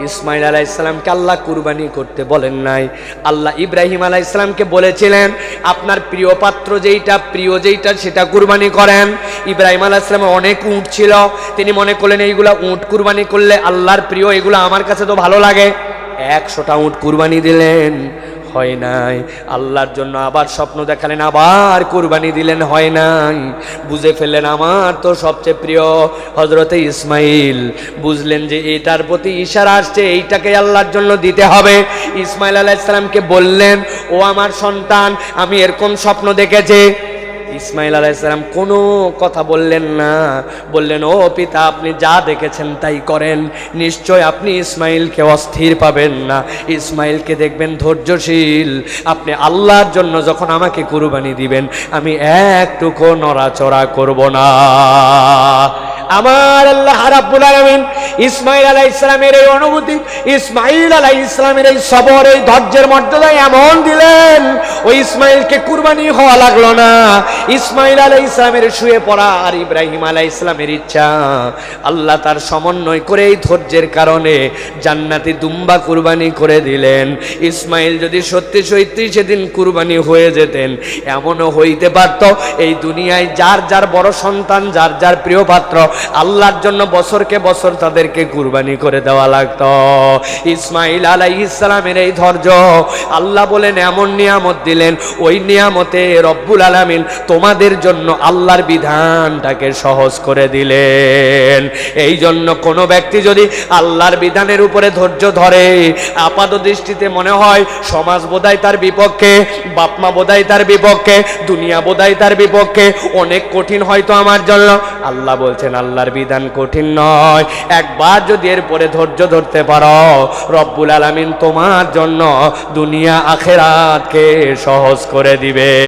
ইসমাইল আলাইহিস সালামকে আল্লাহ কুরবানি করতে বলেন নাই। আল্লাহ ইব্রাহিম আলাইহিস সালামকে বলেছিলেন আপনার প্রিয় পাত্র যেইটা সেটা কুরবানি করেন। ইব্রাহিম আলাইহিস সালামের অনেক উট ছিল, তিনি মনে করলেন এইগুলা উট কুরবানি করলে আল্লাহর প্রিয়, এগুলো আমার কাছে তো ভালো লাগে। 100টা উট কুরবানি দিলেন, হয় নাই। আল্লাহর জন্য আবার স্বপ্ন দেখালেন, আবার কুরবানি দিলেন, হয় নাই। বুঝে ফেললেন আমার তো সবচেয়ে প্রিয় হযরতে ইসমাইল। বুঝলেন যে এটার প্রতি ইশারা আসছে, এইটাকে আল্লাহর জন্য দিতে হবে। ইসমাইল আলাইহিস সালামকে বললেন, ও আমার সন্তান, আমি এরকম স্বপ্ন দেখেছি। ইসমাইল আলাইহিস সালাম কোনো কথা বললেন না, বললেন, ও পিতা, আপনি যা দেখেছেন তাই করেন। নিশ্চয় আপনি ইসমাইলকে অস্থির পাবেন না, ইসমাইলকে দেখবেন ধৈর্যশীল। আপনি আল্লাহর জন্য যখন আমাকে কুরবানি দিবেন, আমি একটুকু নড়াচড়া করব না। আমার আল্লাহ রাব্বুল আলামিন ইসমাইল আলাইহিস সালামের এই অনুভূতি, ইসমাইল আলাইহিস সালামের এই সবর, এই ধৈর্যের মর্যাদা এমন দিলেন, ওই ইসমাইলকে কুরবানি হওয়া লাগলো না। ইসমাইল আলাইহিস সালামের শুয়ে পড়া আর ইব্রাহিম আলাইহিস সালামের ইচ্ছা, আল্লাহ তার সমন্বয় করে এই ধৈর্যের কারণে জান্নাতি দুম্বা কুরবানি করে দিলেন। ইসমাইল যদি সত্যি সত্যি সেদিন কুরবানি হয়ে যেতেন, এমনও হইতে পারত এই দুনিয়ায় যার যার বড় সন্তান, যার যার প্রিয় পাত্র, আল্লাহর জন্য বছরকে বছর তাদেরকে কুরবানি করে দেওয়া লাগতো। ইসমাইল আলাইহিস সালামের এই ধৈর্য, আল্লাহ বলেন এমন নিয়ামত দিলেন, ওই নিয়ামতে রব্বুল আলামিন তোমাদের জন্য আল্লাহর বিধানটাকে সহজ করে দিলেন। এই জন্য কোনো ব্যক্তি যদি আল্লাহর বিধানের উপরে ধৈর্য ধরে, আপাত দৃষ্টিতে মনে হয় সমাজ বোধহয় তার বিপক্ষে, বাপমা বোধহয় তার বিপক্ষে, দুনিয়া বোধহয় তার বিপক্ষে, অনেক কঠিন হয়তো আমার জন্য। আল্লাহ বলছেন আল্লাহর বিধান কঠিন নয়, একবার যদি এরপরে ধৈর্য ধরতে পারো, রব্বুল আলামিন তোমার জন্য দুনিয়া আখিরাতকে সহজ করে দিবে।